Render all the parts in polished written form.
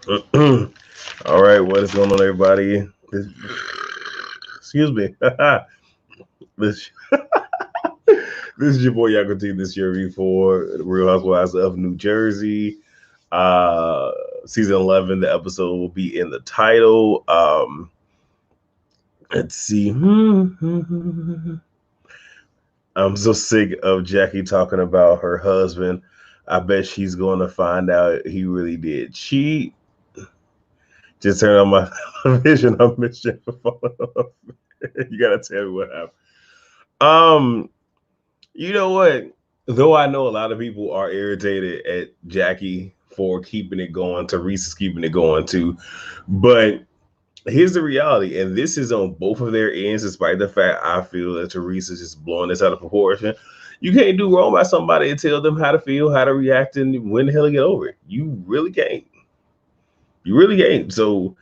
All right, what is going on, everybody? Excuse me. this, this is your boy Yakuti. This year for Real Housewives of New Jersey. Uh, Season 11. The episode will be in the title. Let's see. I'm so sick of Jackie talking about her husband. I bet she's going to find out he really did cheat. Just turn on my television. I missed you for falling off. You gotta tell me what happened. Um, you know what? Though I know a lot of people are irritated at Jackie for keeping it going, Teresa's keeping it going too. But here's the reality, and this is on both of their ends, despite the fact I feel that Teresa's just blowing this out of proportion. You can't do wrong by somebody and tell them how to feel, how to react, and when the hell to get over it. You really can't. You really can't. So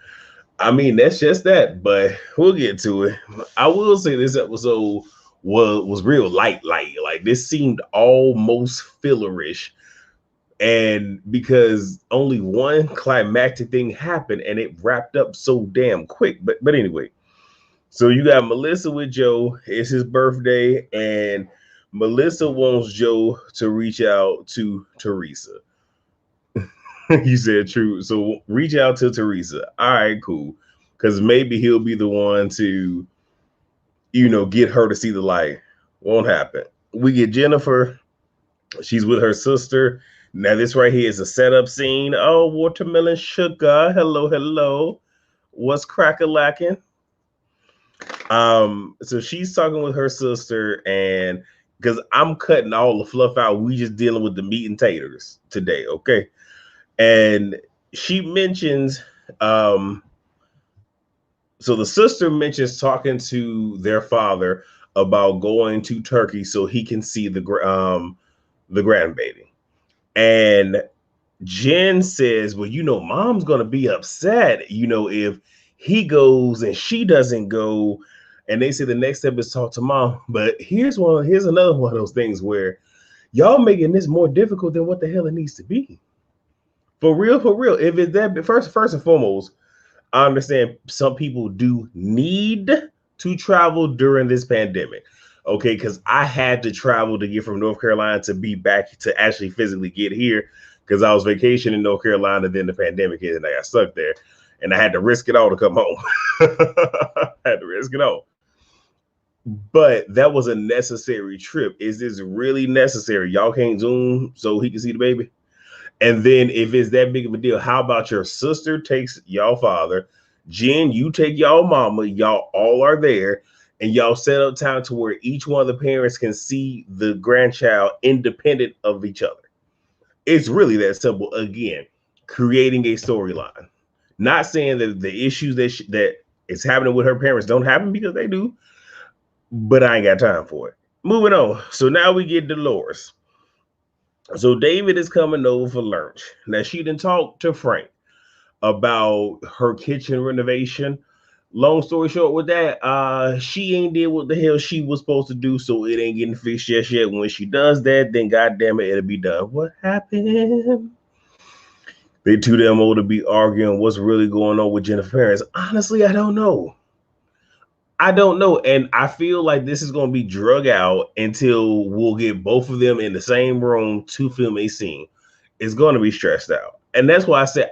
I mean, that's just that, but we'll get to it. I will say this episode was real light. Like this seemed almost fillerish, and because only one climactic thing happened, and it wrapped up so damn quick. But anyway, so you got Melissa with Joe. It's his birthday, and Melissa wants Joe to reach out to Teresa. You said true. So reach out to Teresa. All right, cool. Because maybe he'll be the one to, get her to see the light. Won't happen. We get Jennifer. She's with her sister. Now, this right here is a setup scene. Oh, watermelon sugar. Hello, hello. What's crack-a-lacking? So she's talking with her sister, and because I'm cutting all the fluff out, we just dealing with the meat and taters today, okay? And she mentions, so the sister mentions talking to their father about going to Turkey so he can see the grandbaby. And Jen says, well, mom's going to be upset, if he goes and she doesn't go. And they say the next step is talk to mom. But here's another one of those things where y'all making this more difficult than what the hell it needs to be. For real. If it's that, first and foremost, I understand some people do need to travel during this pandemic. Okay, because I had to travel to get from North Carolina to be back to actually physically get here because I was vacationing in North Carolina, then the pandemic hit and I got stuck there. And I had to risk it all to come home. I had to risk it all. But that was a necessary trip. Is this really necessary? Y'all can't Zoom so he can see the baby? And then if it's that big of a deal, how about your sister takes y'all father, Jen, you take y'all mama, y'all all are there, and y'all set up time to where each one of the parents can see the grandchild independent of each other. It's really that simple. Again, creating a storyline. Not saying that the issues that is happening with her parents don't happen, because they do, but I ain't got time for it. Moving on. So now we get Dolores. So David is coming over for lunch. Now she didn't talk to Frank about her kitchen renovation. Long story short with that, she ain't did what the hell she was supposed to do, so it ain't getting fixed just yet. When she does that, then goddamn it, it'll be done. What happened? They too damn old to be arguing what's really going on with Jennifer's parents. Honestly, I don't know. And I feel like this is going to be drug out until we'll get both of them in the same room to film a scene. It's going to be stressed out, and that's why I said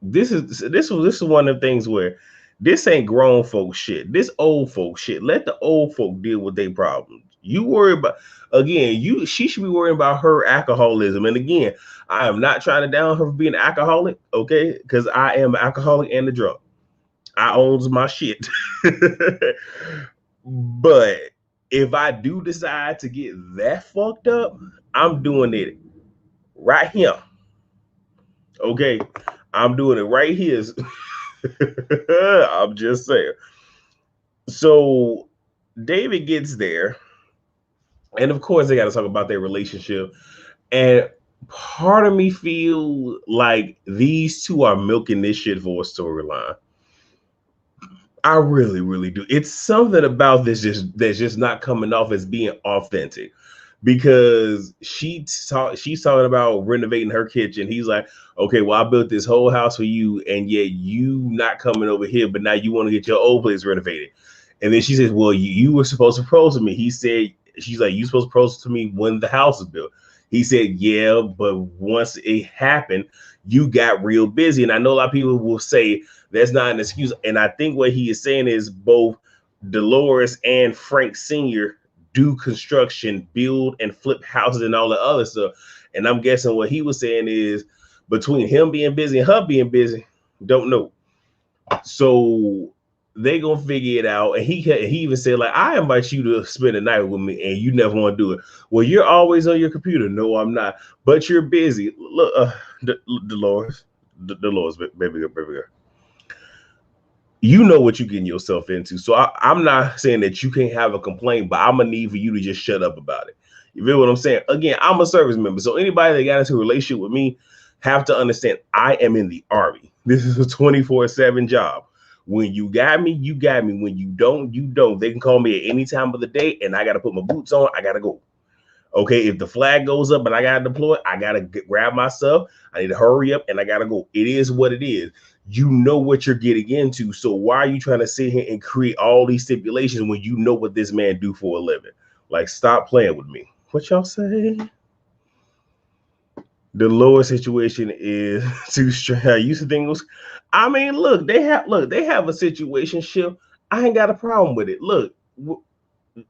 this is one of the things where this ain't grown folk shit. This old folk shit. Let the old folk deal with their problems. You worry about, again, she should be worrying about her alcoholism. And again, I am not trying to down her for being an alcoholic, okay? Because I am an alcoholic and a drunk. I owns my shit. But if I do decide to get that fucked up, I'm doing it right here. Okay, I'm doing it right here. I'm just saying. So David gets there, and of course they got to talk about their relationship. And part of me feel like these two are milking this shit for a storyline. I really, really do. It's something about this that's just not coming off as being authentic. because she's talking about renovating her kitchen. He's like, okay, well, I built this whole house for you, and yet you not coming over here, but now you want to get your old place renovated. And then she says, well, you were supposed to propose to me. He said, she's like, you supposed to propose to me when the house is built. He said, yeah, but once it happened, you got real busy. And I know a lot of people will say that's not an excuse. And I think what he is saying is both Dolores and Frank Sr. do construction, build and flip houses and all the other stuff. And I'm guessing what he was saying is between him being busy and her being busy, don't know. So they gonna figure it out. And he even said, like, I invite you to spend the night with me and you never want to do it. Well, you're always on your computer. No, I'm not, but you're busy. Look, Dolores, baby girl, you know what you're getting yourself into. So I'm not saying that you can't have a complaint, but I'm gonna need for you to just shut up about it. You feel what I'm saying? Again, I'm a service member, so anybody that got into a relationship with me have to understand I am in the Army. This is a 24/7 job. When you got me, you got me. When you don't, you don't. They can call me at any time of the day, and I got to put my boots on. I got to go. Okay, if the flag goes up and I got to deploy, I got to grab my stuff. I need to hurry up, and I got to go. It is what it is. You know what you're getting into. So why are you trying to sit here and create all these stipulations when you know what this man do for a living? Like, stop playing with me. What y'all say? The lower situation is too strange. I used to think it was. I mean, look, they have a situation ship. I ain't got a problem with it. Look,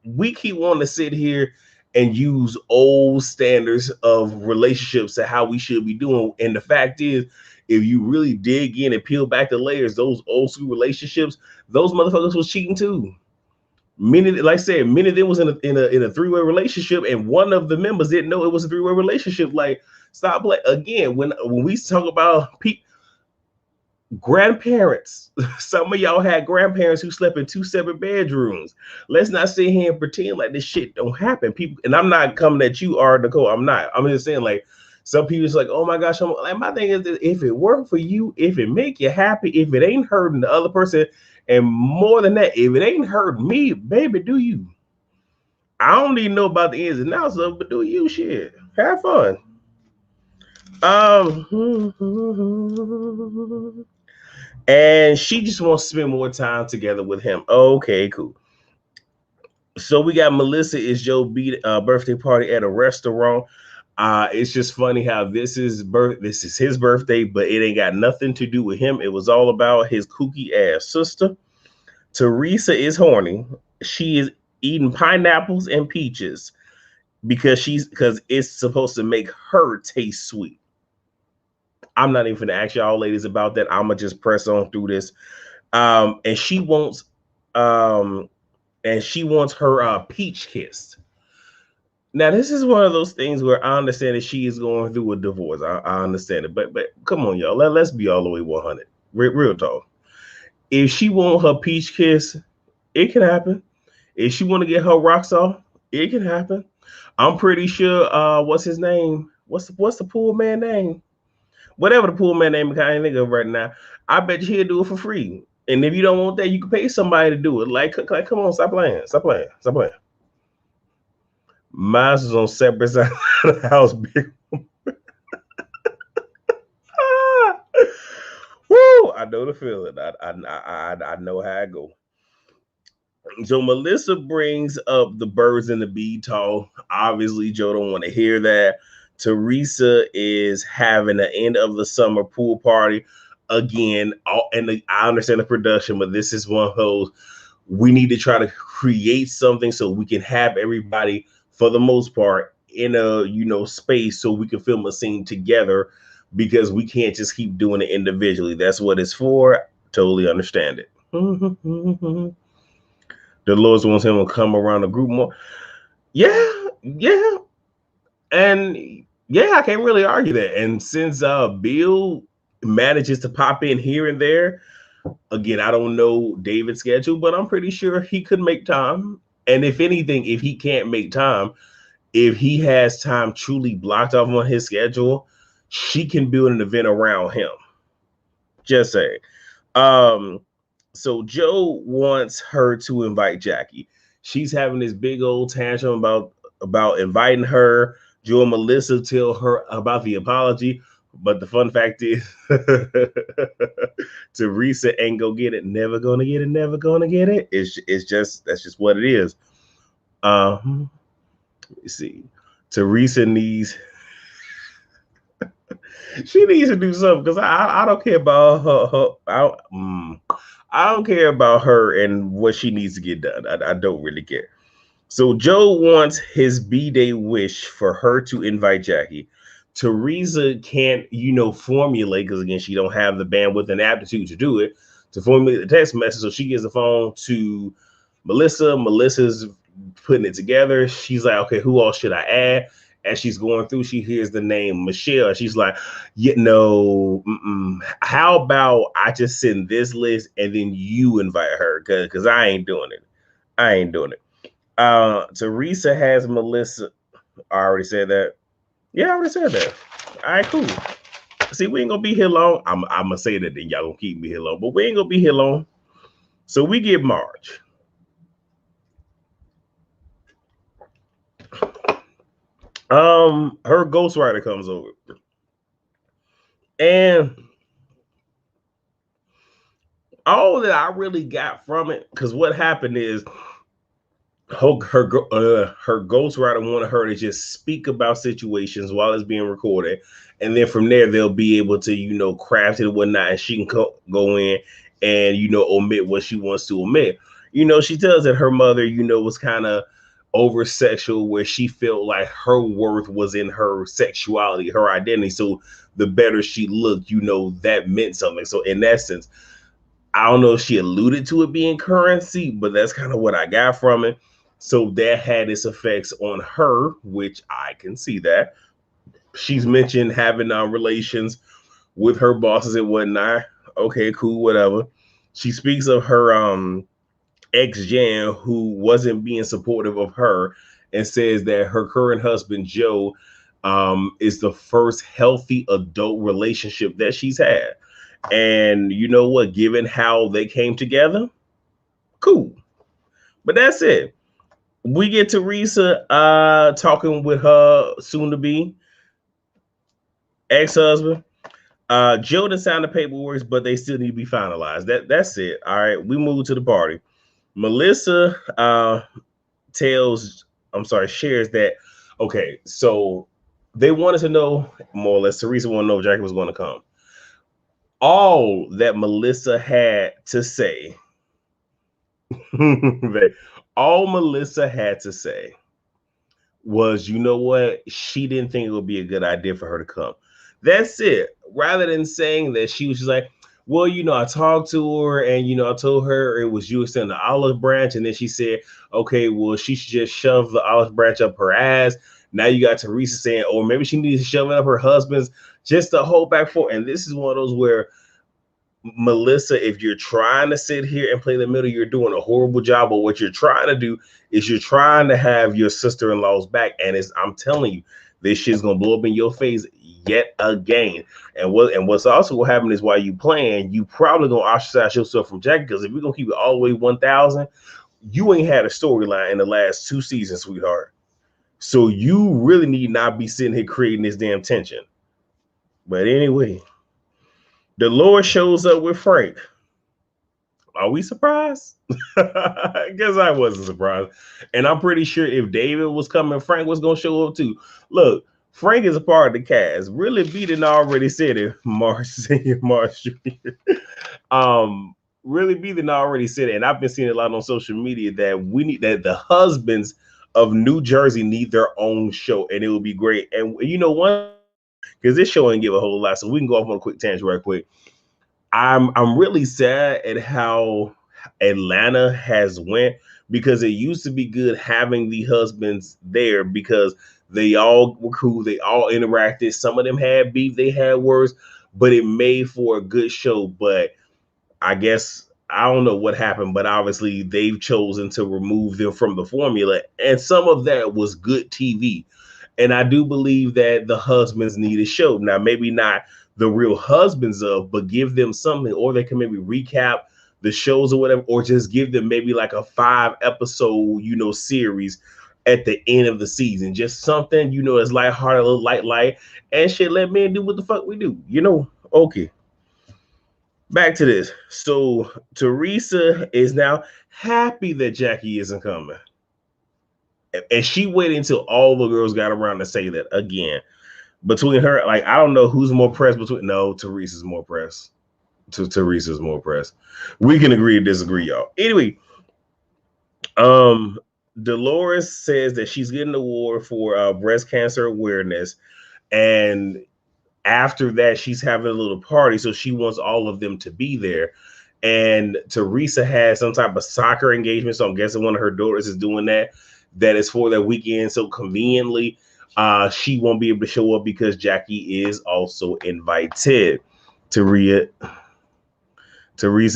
we keep wanting to sit here and use old standards of relationships to how we should be doing. And the fact is, if you really dig in and peel back the layers, those old school relationships, those motherfuckers was cheating too. Many, like I said, many of them was in a three-way relationship, and one of the members didn't know it was a three-way relationship. Like, stop playing. Again, when we talk about grandparents, some of y'all had grandparents who slept in 2 separate bedrooms. Let's not sit here and pretend like this shit don't happen. People, and I'm not coming at you, or Nicole. I'm not. I'm just saying, like, some people is like, oh my gosh, I'm like, my thing is that if it worked for you, if it make you happy, if it ain't hurting the other person, and more than that, if it ain't hurting me, baby, do you? I don't even know about the ins and outs of it, but do you? Shit, have fun. And she just wants to spend more time together with him. Okay, cool. So we got Melissa is Joe B birthday party at a restaurant. It's just funny how this is his birthday, but it ain't got nothing to do with him. It was all about his kooky ass sister. Teresa is horny. She is eating pineapples and peaches because it's supposed to make her taste sweet. I'm not even gonna ask y'all ladies about that. I'm gonna just press on through this. And she wants her peach kissed. Now, this is one of those things where I understand that she is going through a divorce. I understand it, but come on, y'all. Let's be all the way 100. Real talk. If she want her peach kiss, it can happen. If she want to get her rocks off, it can happen. I'm pretty sure. What's his name? What's the pool man name? Whatever the pool man name, I can't think of right now. I bet you he'll do it for free. And if you don't want that, you can pay somebody to do it. Like come on, stop playing. Mine was on separate side of the house. Big. Woo! I know the feeling. I know how I go. So Melissa brings up the birds and the bee talk. Obviously, Joe don't want to hear that. Teresa is having an end of the summer pool party again. I understand the production, but this is one of those. We need to try to create something so we can have everybody, for the most part, in a space so we can film a scene together, because we can't just keep doing it individually. That's what it's for. Totally understand it. The Lord wants him to come around the group more. Yeah. And yeah, I can't really argue that. And since Bill manages to pop in here and there, again, I don't know David's schedule, but I'm pretty sure he could make time. And if anything, if he can't make time, if he has time truly blocked off on his schedule, she can build an event around him. Just saying. So Joe wants her to invite Jackie. She's having this big old tantrum about about inviting her. Joe and Melissa tell her about the apology. But the fun fact is, Teresa ain't gonna get it. Never gonna get it. Never gonna get it. It's just that's just what it is. Let me see. Teresa needs she needs to do something because I don't care about her. I don't care about her and what she needs to get done. I don't really care. So Joe wants his B-Day wish for her to invite Jackie. Teresa can't, formulate because again, she don't have the bandwidth and aptitude to do it to formulate the text message. So she gives the phone to Melissa. Melissa's putting it together. She's like, okay, who else should I add? As she's going through, she hears the name Michelle. She's like, how about I just send this list and then you invite her? Because I ain't doing it. Teresa has Melissa. I already said that. Yeah, I already said that. All right, cool. See, we ain't gonna be here long. I'm gonna say that, then y'all gonna keep me here long, but we ain't gonna be here long. So we get Marge. Her ghostwriter comes over, and all that I really got from it, because what happened is her ghostwriter wanted her to just speak about situations while it's being recorded, and then from there they'll be able to craft it and whatnot, and she can go in and omit what she wants to omit. She tells that her mother was kind of over sexual, where she felt like her worth was in her sexuality, her identity. So the better she looked, that meant something. So in that sense, I don't know if she alluded to it being currency, but that's kind of what I got from it. So that had its effects on her, which I can see that. She's mentioned having relations with her bosses and whatnot. Okay, cool, whatever. She speaks of her ex-Jan who wasn't being supportive of her, and says that her current husband, Joe, is the first healthy adult relationship that she's had. And you know what? Given how they came together, cool. But that's it. We get Teresa talking with her soon-to-be ex-husband. Joe done signed the paperwork, but they still need to be finalized. That's it. All right, we move to the party. Melissa shares that, okay, so they wanted to know, more or less, Teresa wanted to know if Jackie was going to come. All that Melissa had to say, all Melissa had to say was, you know what? She didn't think it would be a good idea for her to come. That's it. Rather than saying that, she was just like, well, I talked to her and, I told her it was you extending the olive branch. And then she said, okay, well, she should just shove the olive branch up her ass. Now you got Teresa saying, oh, maybe she needs to shove it up her husband's, just to hold back for. And this is one of those where, Melissa, if you're trying to sit here and play the middle, you're doing a horrible job. But what you're trying to do is you're trying to have your sister-in-law's back. And I'm telling you, this shit's going to blow up in your face yet again. And what's also going to happen is while you playing, you probably going to ostracize yourself from Jackie. Because if we're going to keep it all the way 1,000, you ain't had a storyline in the last 2 seasons, sweetheart. So you really need not be sitting here creating this damn tension. But anyway, Dolores shows up with Frank. Are we surprised? I guess I wasn't surprised. And I'm pretty sure if David was coming, Frank was going to show up too. Look, Frank is a part of the cast. Really, B didn't already said it, Marsh Senior, Marsh Jr. Really, B didn't already said it, and I've been seeing it a lot on social media that the husbands of New Jersey need their own show, and it would be great. And one, because this show ain't give a whole lot, so we can go off on a quick tangent right quick. I'm really sad at how Atlanta has went, because it used to be good having the husbands there because they all were cool. They all interacted. Some of them had beef. They had words, but it made for a good show. But I guess I don't know what happened, but obviously they've chosen to remove them from the formula. And some of that was good TV. And I do believe that the husbands need a show. Now, maybe not the real husbands but give them something, or they can maybe recap the shows or whatever, or just give them maybe like a 5-episode, series at the end of the season. Just something, you know, it's lighthearted, a little light, and shit, let men do what the fuck we do, you know? Okay. Back to this. So Teresa is now happy that Jackie isn't coming. And she waited until all the girls got around to say that again. Between her, like, I don't know who's more pressed between. No, Teresa's more pressed. Teresa's more pressed. We can agree to disagree, y'all. Anyway, Dolores says that she's getting an award for breast cancer awareness, and after that, she's having a little party, so she wants all of them to be there. And Teresa has some type of soccer engagement, so I'm guessing one of her daughters is doing that. That is for that weekend. So conveniently, she won't be able to show up because Jackie is also invited. Teresa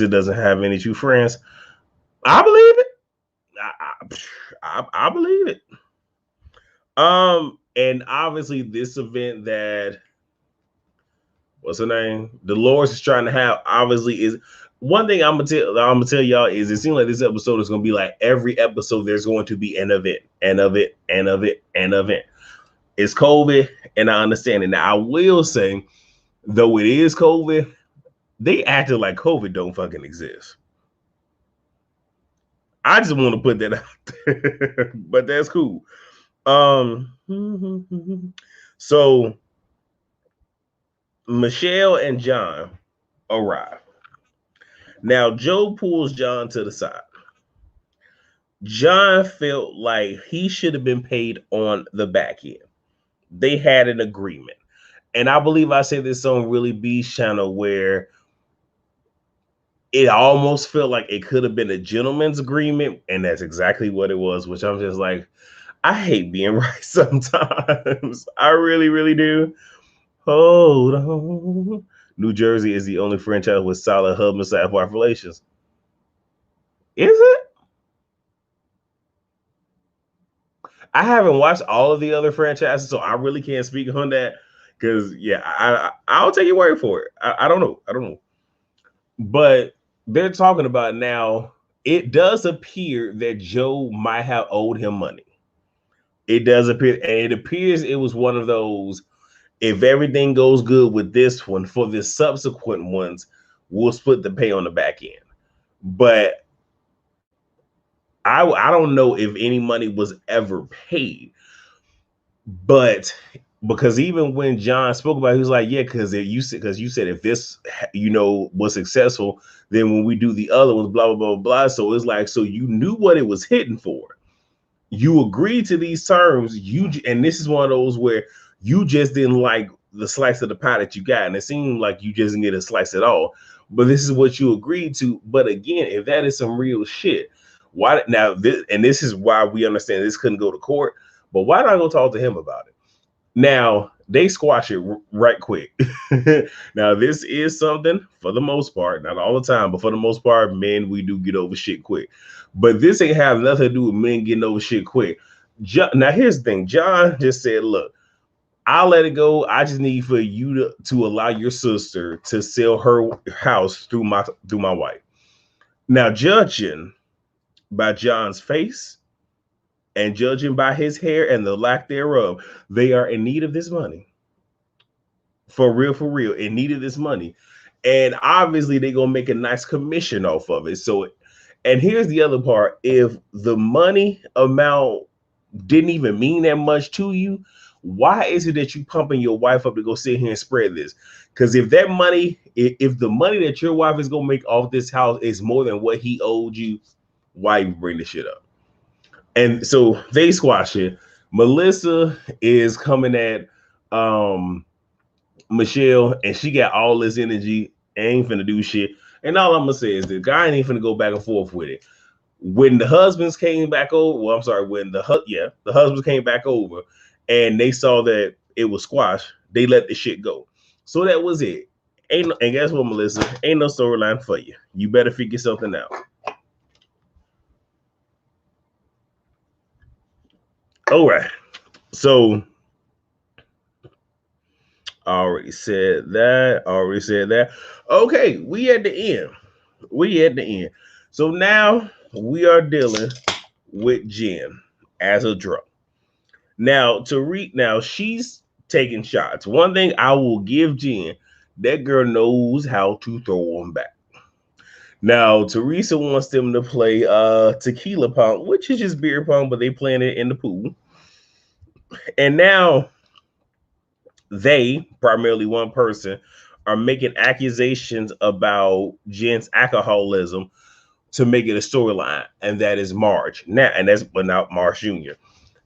doesn't have any true friends. I believe it. I believe it. And obviously this event that what's her name? Dolores is trying to have obviously is one thing I'm gonna tell y'all is it seems like this episode is gonna be like every episode there's going to be an event, an event, an event, an event. It's COVID, and I understand it. Now I will say, though it is COVID, they acted like COVID don't fucking exist. I just want to put that out there, but that's cool. So Michelle and John arrive. Now Joe pulls John to the side. John felt like he should have been paid on the back end. They had an agreement. And I believe I said this on Really B's channel where it almost felt like it could have been a gentleman's agreement. And that's exactly what it was, which I'm just like, I hate being right sometimes. I really, really do. Hold on. New Jersey is the only franchise with solid husband and wife relations. Is it? I haven't watched all of the other franchises, so I really can't speak on that. Because yeah, I'll take your word for it. I don't know. But they're talking about now. It does appear that Joe might have owed him money. It does appear, and it appears it was one of those. If everything goes good with this one, for the subsequent ones, we'll split the pay on the back end. But I don't know if any money was ever paid. But because even when John spoke about it, he was like, yeah, because you said if this, you know, was successful, then when we do the other ones, blah, blah, blah, blah. So it's like, so you knew what it was hitting for. You agreed to these terms. And this is one of those where you just didn't like the slice of the pie that you got. And it seemed like you just didn't get a slice at all. But this is what you agreed to. But again, if that is some real shit, why now? This is why we understand this couldn't go to court. But why not go talk to him about it? Now, they squash it right quick. Now, this is something, for the most part, not all the time, but for the most part, men, we do get over shit quick. But this ain't have nothing to do with men getting over shit quick. Now, here's the thing. John just said, look, I'll let it go. I just need for you to allow your sister to sell her house through my wife. Now, judging by John's face, and judging by his hair and the lack thereof, they are in need of this money. For real, in need of this money. And obviously they're going to make a nice commission off of it. So, and here's the other part. If the money amount didn't even mean that much to you, why is it that you pumping your wife up to go sit here and spread this? Because if that money, if the money that your wife is going to make off this house is more than what he owed you, why you bring this shit up? And so they squash it. Melissa is coming at Michelle, and she got all this energy, ain't finna do shit. And all I'm gonna say is the guy ain't finna go back and forth with it. When the husbands came back over, when the husbands came back over and they saw that it was squashed, they let the shit go. So that was it. And guess what, Melissa? Ain't no storyline for you. You better figure something out. All right. So I already said that. Okay, we at the end. So now we are dealing with Jen as a drunk. Now now she's taking shots. One thing I will give Jen, that girl knows how to throw them back. Now Teresa wants them to play tequila pong, which is just beer pong, but they playing it in the pool. And now they, primarily one person, are making accusations about Jen's alcoholism to make it a storyline, and that is Marge. Now, and that's but not Marge Jr.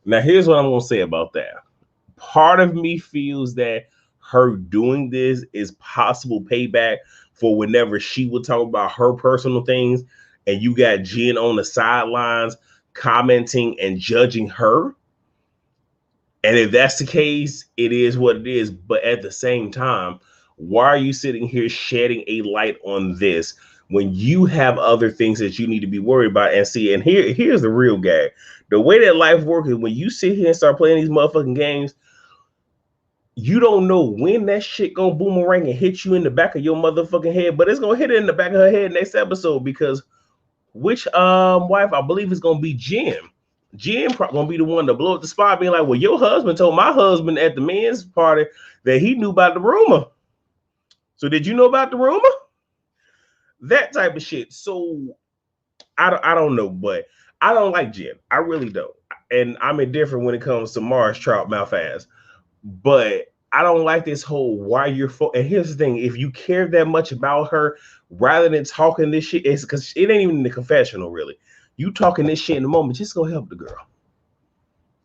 Now, here's what I'm gonna say about that. Part of me feels that her doing this is possible payback for whenever she would talk about her personal things, and you got Jen on the sidelines commenting and judging her. And if that's the case, it is what it is. But at the same time, why are you sitting here shedding a light on this when you have other things that you need to be worried about and see? And here's the real gag. The way that life works is when you sit here and start playing these motherfucking games, you don't know when that shit gonna boomerang and hit you in the back of your motherfucking head, but it's gonna hit it in the back of her head next episode, because which wife I believe is gonna be Jen. Jen gonna be the one to blow up the spot, being like, well, your husband told my husband at the men's party that he knew about the rumor. So did you know about the rumor? That type of shit. So I don't know, but I don't like Jen. I really don't. And I'm indifferent when it comes to Mars Trout mouth ass. But I don't like this whole why you're and here's the thing, if you care that much about her, rather than talking this shit, it's because it ain't even the confessional, really. You talking this shit in the moment, just go help the girl.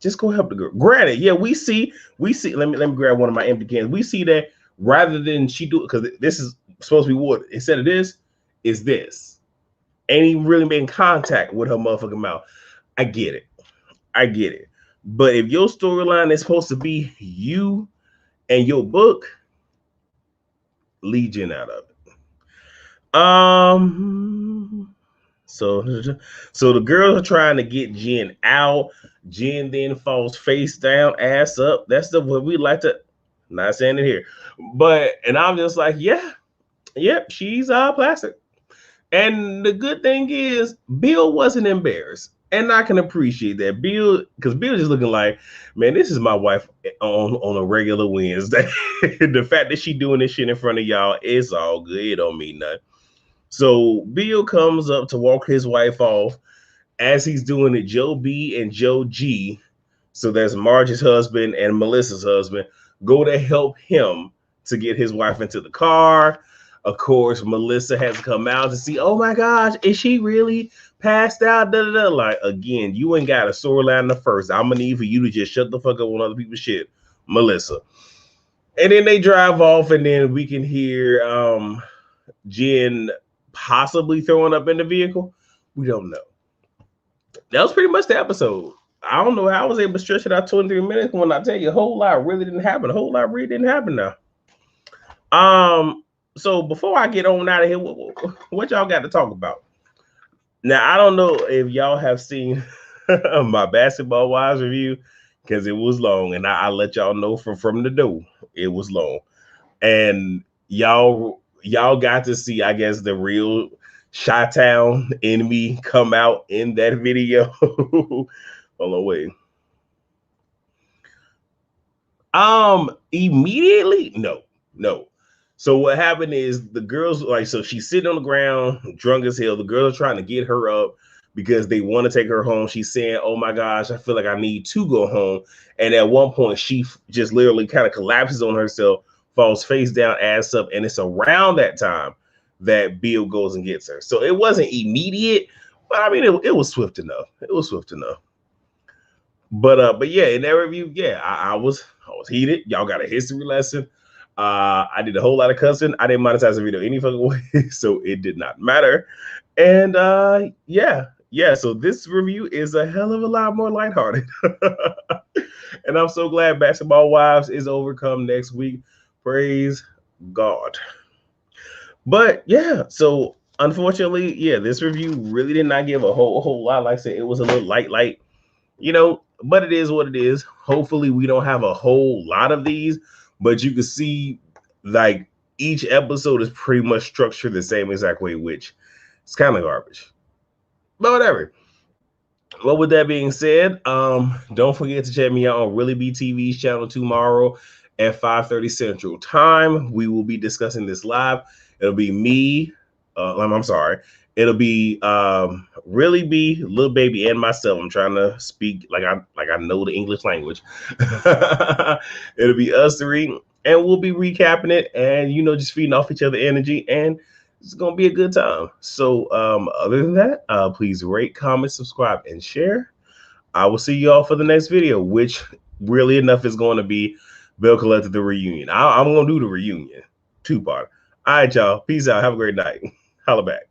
Just go help the girl. Granted, yeah, we see. Let me grab one of my empty cans. We see that rather than she do, because this is supposed to be what instead of this is this. Ain't even really making contact with her motherfucking mouth. I get it. But if your storyline is supposed to be you and your book, leave Jen out of it. So the girls are trying to get Jen out. Jen then falls face down, ass up. That's what we like to. Not saying it here, and I'm just like, yep, she's plastic. And the good thing is, Bill wasn't embarrassed, and I can appreciate that. Bill, because Bill just looking like, man, this is my wife on a regular Wednesday. The fact that she doing this shit in front of y'all, it's all good. It don't mean nothing. So Bill comes up to walk his wife off. As he's doing it, Joe B and Joe G, so that's Marge's husband and Melissa's husband, go to help him to get his wife into the car. Of course, Melissa has to come out to see, oh my gosh, is she really passed out? Da, da, da. Like, again, you ain't got a storyline in the first. I'm gonna need for you to just shut the fuck up on other people's shit, Melissa. And then they drive off, and then we can hear Jen possibly throwing up in the vehicle. We don't know. That was pretty much the episode. I don't know how I was able to stretch it out 23 minutes when I tell you a whole lot really didn't happen. A whole lot really didn't happen now. So before I get on out of here, what y'all got to talk about? Now, I don't know if y'all have seen my Basketball Wives review, because it was long, and I let y'all know from the door it was long. And y'all got to see, I guess, the real Chi-Town enemy come out in that video. Hold on, wait. Immediately, no. So what happened is the girls, so she's sitting on the ground, drunk as hell. The girls are trying to get her up because they want to take her home. She's saying, oh my gosh, I feel like I need to go home. And at one point, she just literally kind of collapses on herself, falls face down, ass up. And it's around that time that Bill goes and gets her. So it wasn't immediate, but I mean, it was swift enough. But yeah, in that review, I was heated. Y'all got a history lesson. I did a whole lot of cussing. I didn't monetize the video any fucking way, so it did not matter. And so this review is a hell of a lot more lighthearted. And I'm so glad Basketball Wives is overcome next week. Praise God. But yeah, so unfortunately, this review really did not give a whole lot. Like I said, it was a little light, but it is what it is. Hopefully we don't have a whole lot of these, but you can see like each episode is pretty much structured the same exact way, which is kind of garbage, but whatever. Well, with that being said, don't forget to check me out on Really Be TV's channel tomorrow at 5:30 Central Time. We will be discussing this live. It'll be me. I'm sorry. It'll be Really Be Little Baby and myself. I'm trying to speak like I know the English language. It'll be us three, and we'll be recapping it, and just feeding off each other energy, and it's gonna be a good time. So, other than that, please rate, comment, subscribe, and share. I will see you all for the next video, which really enough is going to be Bill Collector the reunion. I'm gonna do the reunion 2-part. All right, y'all. Peace out. Have a great night. Holla back.